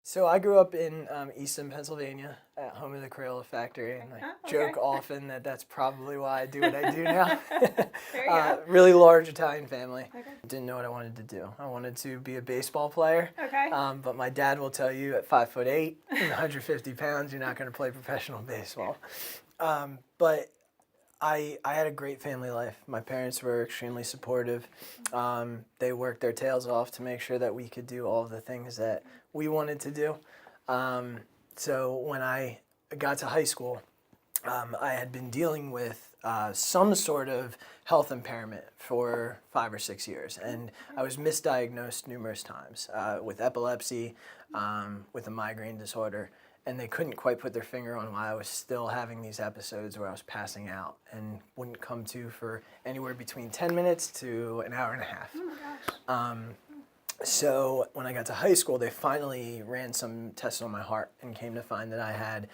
So I grew up in Easton, Pennsylvania, at home of the Crayola factory, and I joke often that that's probably why I do what I do now. There you go. Really large Italian family. Okay. Didn't know what I wanted to do. I wanted to be a baseball player. Okay. But my dad will tell you at 5'8" and 150 pounds, you're not going to play professional baseball. But I had a great family life. My parents were extremely supportive. They worked their tails off to make sure that we could do all of the things that we wanted to do. So when I got to high school, I had been dealing with some sort of health impairment for 5 or 6 years. And I was misdiagnosed numerous times with epilepsy, with a migraine disorder. And they couldn't quite put their finger on why I was still having these episodes where I was passing out and wouldn't come to for anywhere between 10 minutes to an hour and a half. Oh my gosh. So when I got to high school, they finally ran some tests on my heart and came to find that I had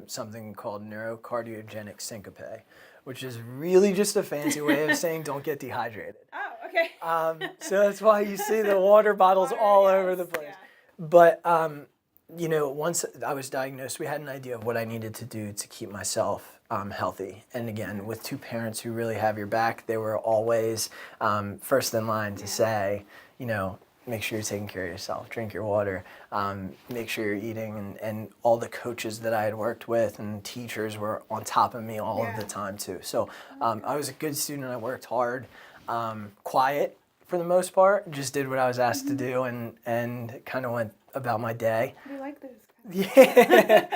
something called Neuro Cardiogenic Syncope, which is really just a fancy way of saying don't get dehydrated. Oh, okay. So that's why you see the water bottles all over the place. Yeah. But you know, once I was diagnosed, we had an idea of what I needed to do to keep myself healthy. And again, with two parents who really have your back, they were always first in line to say, you know, make sure you're taking care of yourself, drink your water, make sure you're eating. And all the coaches that I had worked with and teachers were on top of me all of the time too. So I was a good student. I worked hard, quiet for the most part, just did what I was asked to do and kind of went about my day. We like those. Yeah,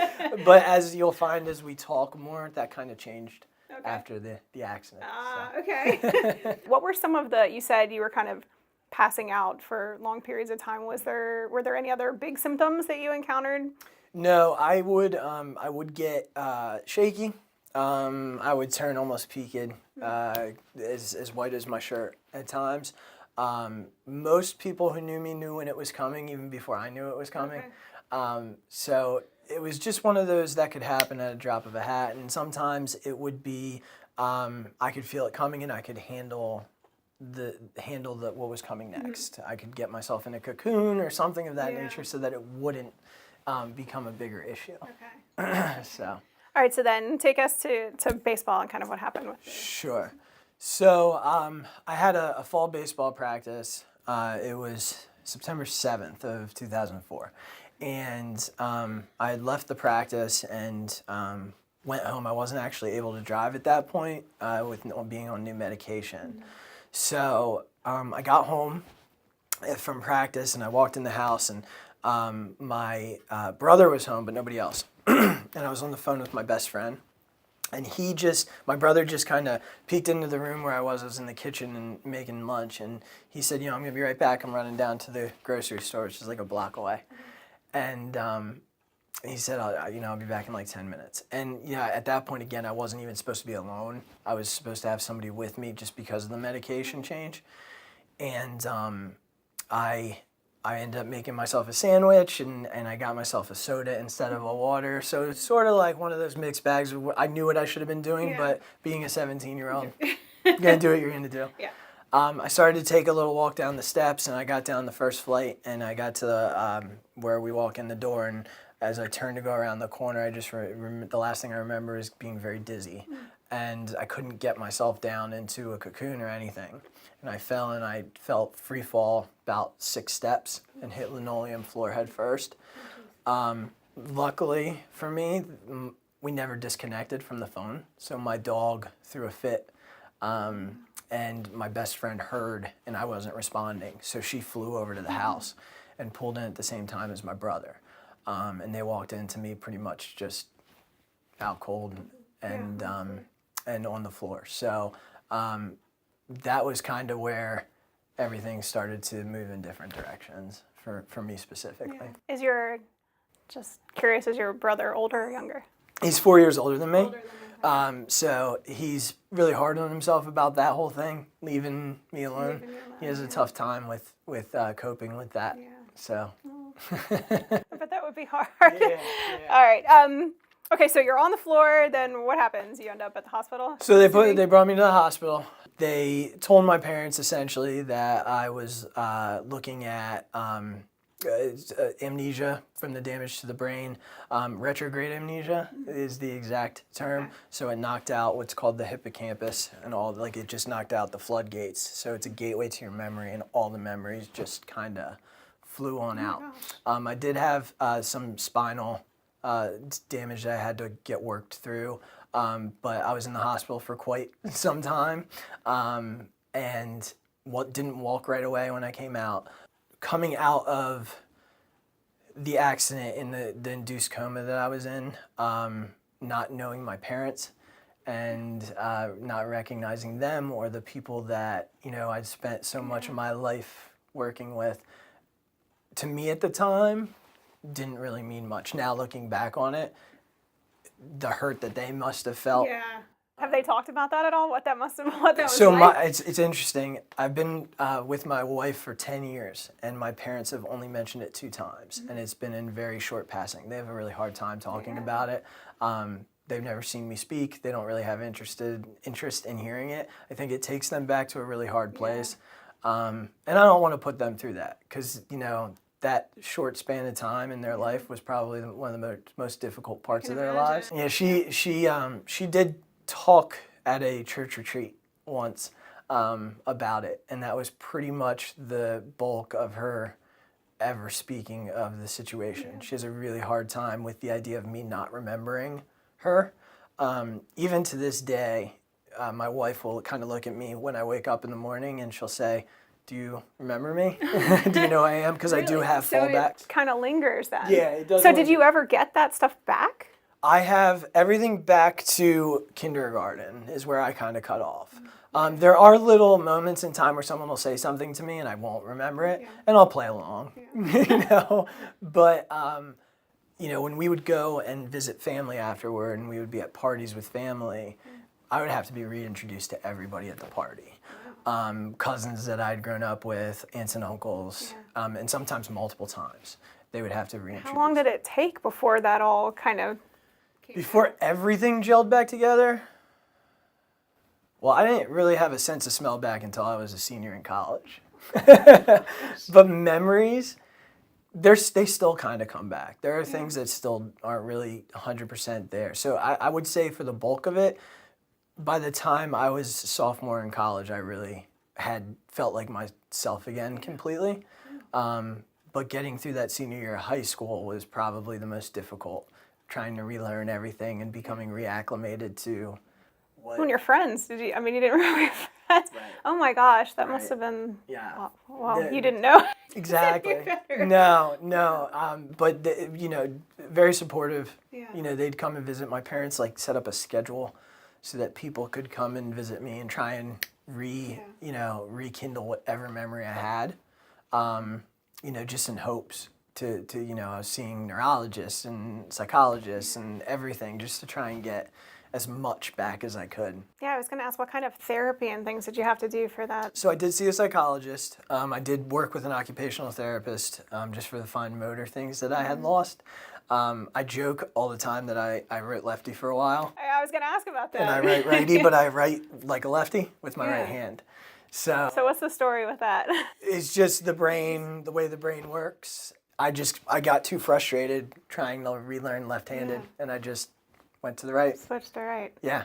but as you'll find as we talk more, that kind of changed after the accident. Okay. What were some of you said you were kind of passing out for long periods of time. Were there any other big symptoms that you encountered? No, I would get shaky. I would turn almost peaked, as white as my shirt at times. Most people who knew me knew when it was coming, even before I knew it was coming. So it was just one of those that could happen at a drop of a hat. And sometimes it would be, I could feel it coming and I could handle what was coming next. I could get myself in a cocoon or something of that nature so that it wouldn't become a bigger issue. So. All right, so then take us to baseball and kind of what happened with you. Sure. So I had a fall baseball practice. It was September 7th of 2004. And I had left the practice and went home. I wasn't actually able to drive at that point with being on new medication. So I got home from practice and I walked in the house and my brother was home, but nobody else. And I was on the phone with my best friend. And my brother just kind of peeked into the room where I was in the kitchen and making lunch. And he said, I'm going to be right back. I'm running down to the grocery store, which is like a block away. And he said, I'll be back in like 10 minutes. And at that point, again, I wasn't even supposed to be alone. I was supposed to have somebody with me just because of the medication change. And I ended up making myself a sandwich and I got myself a soda instead of a water. So it's sort of like one of those mixed bags. I knew what I should have been doing, but being a 17-year-old, you're going to do what you're going to do. Yeah. I started to take a little walk down the steps and I got down the first flight and I got to where we walk in the door. And as I turned to go around the corner, I just the last thing I remember is being very dizzy. And I couldn't get myself down into a cocoon or anything. And I fell and I felt free fall about 6 steps and hit linoleum floor head first. Luckily for me, we never disconnected from the phone. So my dog threw a fit and my best friend heard and I wasn't responding. So she flew over to the house and pulled in at the same time as my brother. And they walked into me pretty much just out cold and on the floor. So that was kind of where everything started to move in different directions for me specifically. Yeah. Just curious, is your brother older or younger? He's 4 years older than me. So he's really hard on himself about that whole thing, leaving me alone. He has a tough time with coping with that. Yeah. So. But that would be hard. Yeah. All right. Okay, so you're on the floor, then what happens? You end up at the hospital? So they brought me to the hospital. They told my parents essentially that I was looking at amnesia from the damage to the brain. Retrograde amnesia is the exact term. Okay. So it knocked out what's called the hippocampus and all, like it just knocked out the floodgates. So it's a gateway to your memory, and all the memories just kind of flew on out. I did have some spinal damage that I had to get worked through, but I was in the hospital for quite some time, and didn't walk right away when I came out. Coming out of the accident in the induced coma that I was in, not knowing my parents and not recognizing them or the people that, you know, I'd spent so much of my life working with, to me at the time, didn't really mean much. Now looking back on it, the hurt that they must have felt. Yeah. Have they talked about that at all? What that must have, what that was So like? it's interesting. I've been with my wife for 10 years, and my parents have only mentioned it 2 times, and it's been in very short passing. They have a really hard time talking about it. They've never seen me speak. They don't really have interest in hearing it. I think it takes them back to a really hard place, and I don't want to put them through that, because, you know, that short span of time in their life was probably one of the most difficult parts of their lives. Yeah, she did talk at a church retreat once about it, and that was pretty much the bulk of her ever speaking of the situation. She has a really hard time with the idea of me not remembering her. Even to this day, my wife will kind of look at me when I wake up in the morning, and she'll say, "Do you remember me? Do you know who I am?" Because I do have fallbacks. It kind of lingers then. Yeah, it does. So did you ever get that stuff back? I have everything back to kindergarten is where I kind of cut off. There are little moments in time where someone will say something to me and I won't remember it, and I'll play along, you know. But you know, when we would go and visit family afterward, and we would be at parties with family, I would have to be reintroduced to everybody at the party. Cousins that I'd grown up with, aunts and uncles, and sometimes multiple times. They would have to reintroduce. How long did it take before that all kind of Before everything gelled back together? Well, I didn't really have a sense of smell back until I was a senior in college. But memories, they still kind of come back. There are things that still aren't really 100% there. So I would say for the bulk of it, by the time I was sophomore in college, I really had felt like myself again completely. But getting through that senior year of high school was probably the most difficult, trying to relearn everything and becoming reacclimated to what... When your friends, you didn't remember your friends? Right. Oh my gosh, that must have been... Yeah. Well, you didn't know. Exactly. No. But, you know, very supportive. Yeah. You know, they'd come and visit. My parents, like, set up a schedule so that people could come and visit me and try and rekindle whatever memory I had, you know, just in hopes to you know, I was seeing neurologists and psychologists and everything just to try and get as much back as I could. Yeah, I was going to ask, what kind of therapy and things did you have to do for that? So I did see a psychologist. I did work with an occupational therapist just for the fine motor things that I had lost. I joke all the time that I wrote lefty for a while. I was going to ask about that. And I write righty, but I write like a lefty with my right hand. So what's the story with that? It's just the brain, the way the brain works. I got too frustrated trying to relearn left-handed, and I just went to the right. Switched to right. Yeah.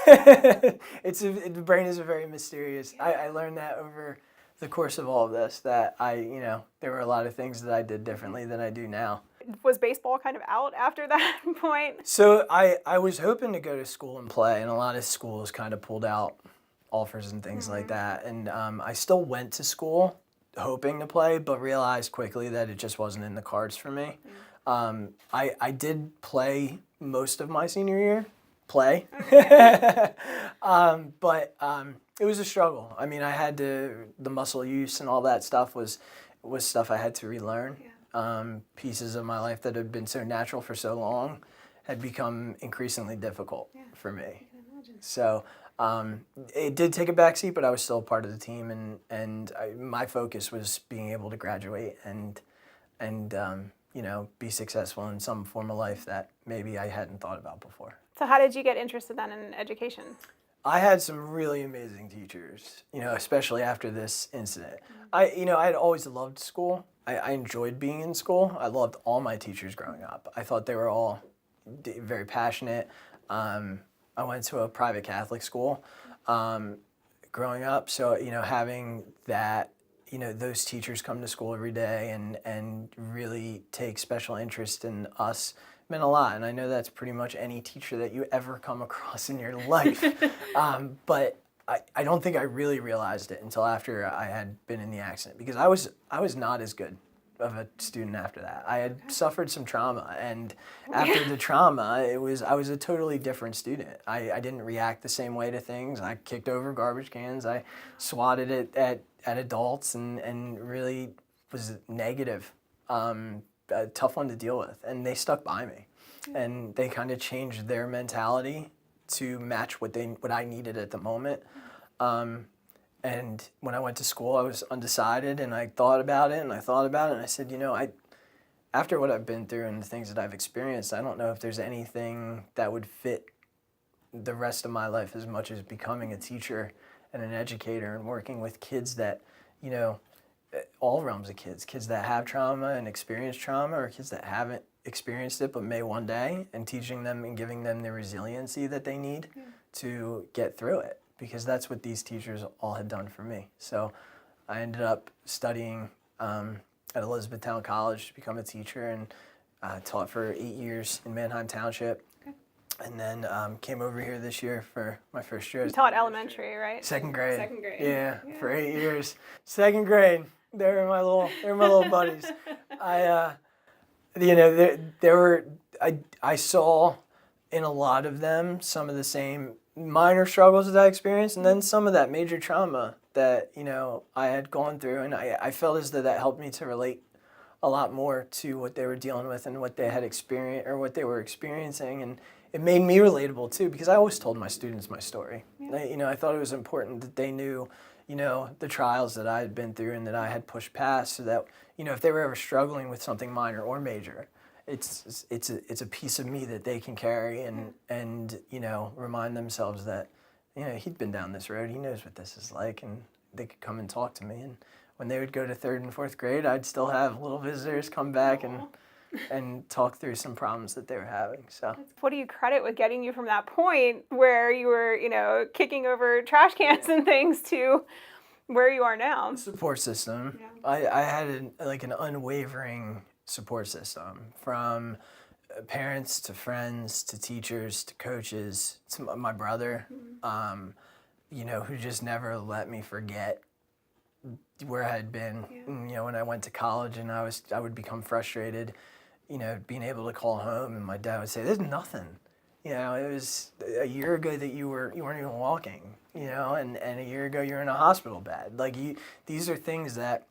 The brain is a very mysterious. I learned that over the course of all of this, that there were a lot of things that I did differently than I do now. Was baseball kind of out after that point? So I was hoping to go to school and play, and a lot of schools kind of pulled out offers and things like that. And I still went to school hoping to play, but realized quickly that it just wasn't in the cards for me. I did play most of my senior year, but it was a struggle. I mean, I had the muscle use and all that stuff was stuff I had to relearn. Pieces of my life that had been so natural for so long had become increasingly difficult for me. So it did take a backseat, but I was still part of the team, and my focus was being able to graduate and be successful in some form of life that maybe I hadn't thought about before. So how did you get interested then in education? I had some really amazing teachers, especially after this incident. I had always loved school. I enjoyed being in school. I loved all my teachers growing up. I thought they were all very passionate. I went to a private Catholic school growing up, so having that, those teachers come to school every day and really take special interest in us meant a lot. And I know that's pretty much any teacher that you ever come across in your life. But I don't think I really realized it until after I had been in the accident, because I was not as good of a student after that. I had suffered some trauma, and after the trauma, I was a totally different student. I didn't react the same way to things. I kicked over garbage cans. I swatted it at adults and really was negative. A tough one to deal with, and they stuck by me, and they kind of changed their mentality to match what I needed at the moment. And when I went to school, I was undecided, and I thought about it, and I said, after what I've been through and the things that I've experienced, I don't know if there's anything that would fit the rest of my life as much as becoming a teacher and an educator and working with kids that, all realms of kids that have trauma and experience trauma, or kids that haven't experienced it but may one day, and teaching them and giving them the resiliency that they need to get through it, because that's what these teachers all had done for me. So I ended up studying at Elizabethtown College to become a teacher, and taught for 8 years in Manheim Township. And then came over here this year for my first year. You taught elementary, right? Second grade. Second grade. Yeah, for 8 years. Second grade. They were my little buddies. I saw in a lot of them some of the same minor struggles that I experienced, and then some of that major trauma that I had gone through, and I felt as though that helped me to relate a lot more to what they were dealing with and what they had experienced or what they were experiencing, and it made me relatable too, because I always told my students my story. I thought it was important that they knew the trials that I had been through and that I had pushed past, so that if they were ever struggling with something minor or major, it's a piece of me that they can carry and remind themselves that he'd been down this road, he knows what this is like, and they could come and talk to me. And when they would go to 3rd and 4th grade, I'd still have little visitors come back and talk through some problems that they were having. So what do you credit with getting you from that point where you were kicking over trash cans and things to where you are now? Support system. I had an unwavering support system, from parents to friends to teachers to coaches to my brother, who just never let me forget where I had been. When I went to college and I would become frustrated, being able to call home and my dad would say, "There's nothing. It was a year ago that you weren't even walking, and a year ago you were in a hospital bed. These are things that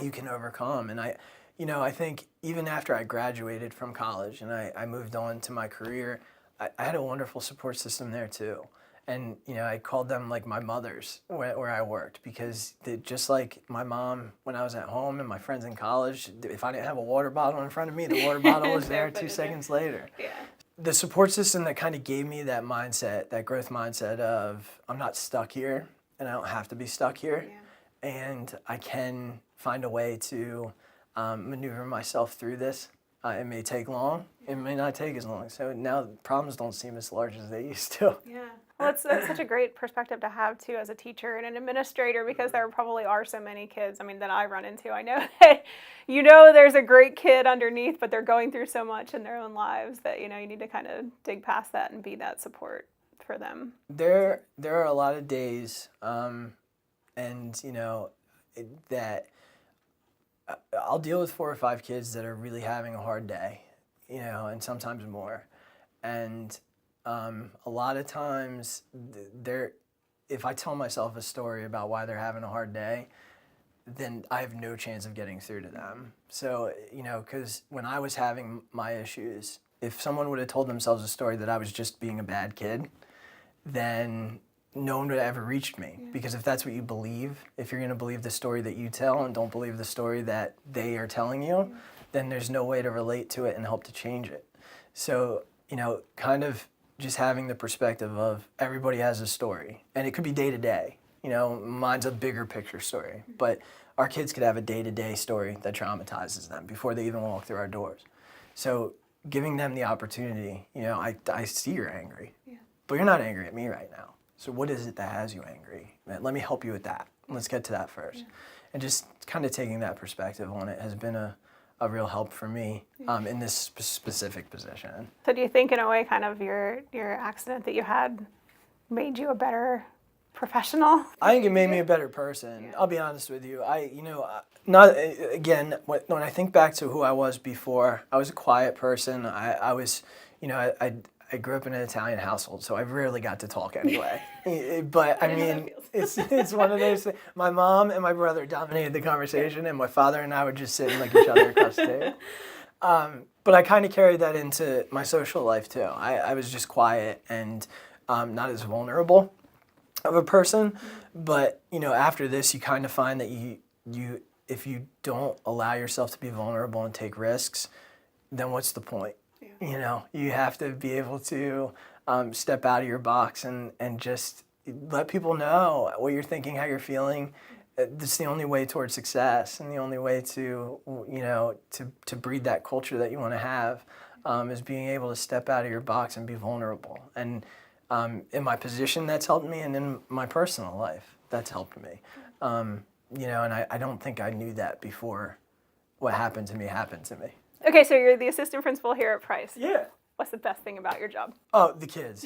you can overcome." And I think even after I graduated from college and I moved on to my career, I had a wonderful support system there too. And, I called them like my mothers where I worked, because just like my mom when I was at home and my friends in college, if I didn't have a water bottle in front of me, the water bottle was there 2 seconds later. Yeah. The support system that kind of gave me that mindset, that growth mindset of I'm not stuck here and I don't have to be stuck here. Yeah. And I can find a way to maneuver myself through this. It may take long, it may not take as long. So now problems don't seem as large as they used to. Yeah. Well, that's such a great perspective to have too as a teacher and an administrator, because there probably are so many kids, that I run into. I know that there's a great kid underneath, but they're going through so much in their own lives that you need to kind of dig past that and be that support for them. There are a lot of days, that I'll deal with 4 or 5 kids that are really having a hard day, and sometimes more. And a lot of times, if I tell myself a story about why they're having a hard day, then I have no chance of getting through to them. So, because when I was having my issues, if someone would have told themselves a story that I was just being a bad kid, then no one would have ever reached me. Yeah. Because if that's what you believe, if you're going to believe the story that you tell and don't believe the story that they are telling you, then there's no way to relate to it and help to change it. So, kind of just having the perspective of everybody has a story, and it could be day to day. Mine's a bigger picture story, but our kids could have a day-to-day story that traumatizes them before they even walk through our doors. So giving them the opportunity, I see you're angry, but you're not angry at me right now. So what is it that has you angry? Let me help you with that. Let's get to that first. And just kind of taking that perspective on it has been a real help for me in this specific position. So do you think in a way kind of your accident that you had made you a better professional? I think it made me a better person. I'll be honest with you. Not again, when I think back to who I was before, I was a quiet person. I was, I grew up in an Italian household, so I rarely got to talk anyway. But I mean, it's one of those things. My mom and my brother dominated the conversation, and my father and I would just sit and look each other across the table. But I kind of carried that into my social life too. I was just quiet and not as vulnerable of a person, but after this you kind of find that you if you don't allow yourself to be vulnerable and take risks, then what's the point? You have to be able to step out of your box and just let people know what you're thinking, how you're feeling. It's the only way towards success, and the only way to to breed that culture that you want to have is being able to step out of your box and be vulnerable. And in my position, that's helped me, and in my personal life, that's helped me. And I don't think I knew that before what happened to me happened to me. Okay, so you're the assistant principal here at Price. Yeah. What's the best thing about your job? Oh, the kids.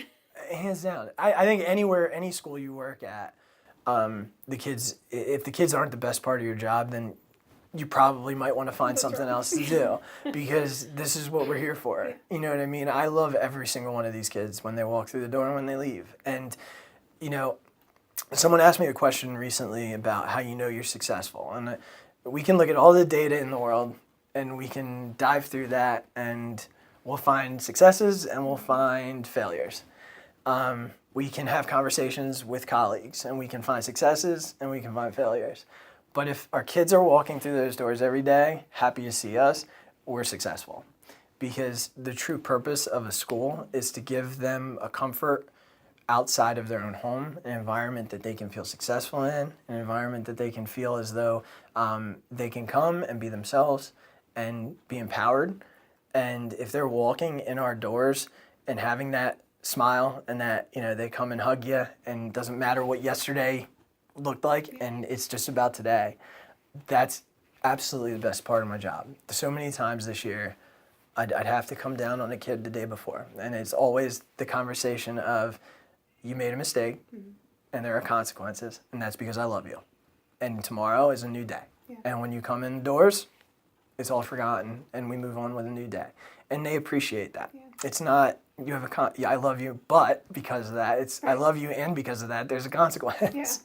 Hands down. I think anywhere, any school you work at, the kids, if the kids aren't the best part of your job, then you probably might want to find something else to do, because this is what we're here for. You know what I mean? I love every single one of these kids when they walk through the door and when they leave. And, someone asked me a question recently about how you're successful. And we can look at all the data in the world, and we can dive through that, and we'll find successes and we'll find failures. We can have conversations with colleagues, and we can find successes and we can find failures. But if our kids are walking through those doors every day, happy to see us, we're successful. Because the true purpose of a school is to give them a comfort outside of their own home, an environment that they can feel successful in, an environment that they can feel as though they can come and be themselves and be empowered. And if they're walking in our doors and having that smile, and that they come and hug you, and it doesn't matter what yesterday looked like, and it's just about today, that's absolutely the best part of my job. So many times this year I'd have to come down on a kid the day before, and it's always the conversation of, you made a mistake, and there are consequences, and that's because I love you, and tomorrow is a new day. And when you come indoors, it's all forgotten, and we move on with a new day. And they appreciate that. It's not, you have I love you, but because of that, it's I love you, and because of that, there's a consequence.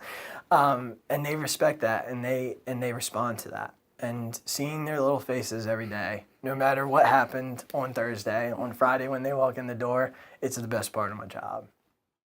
And they respect that, and they respond to that. And seeing their little faces every day, no matter what happened on Thursday, on Friday when they walk in the door, it's the best part of my job.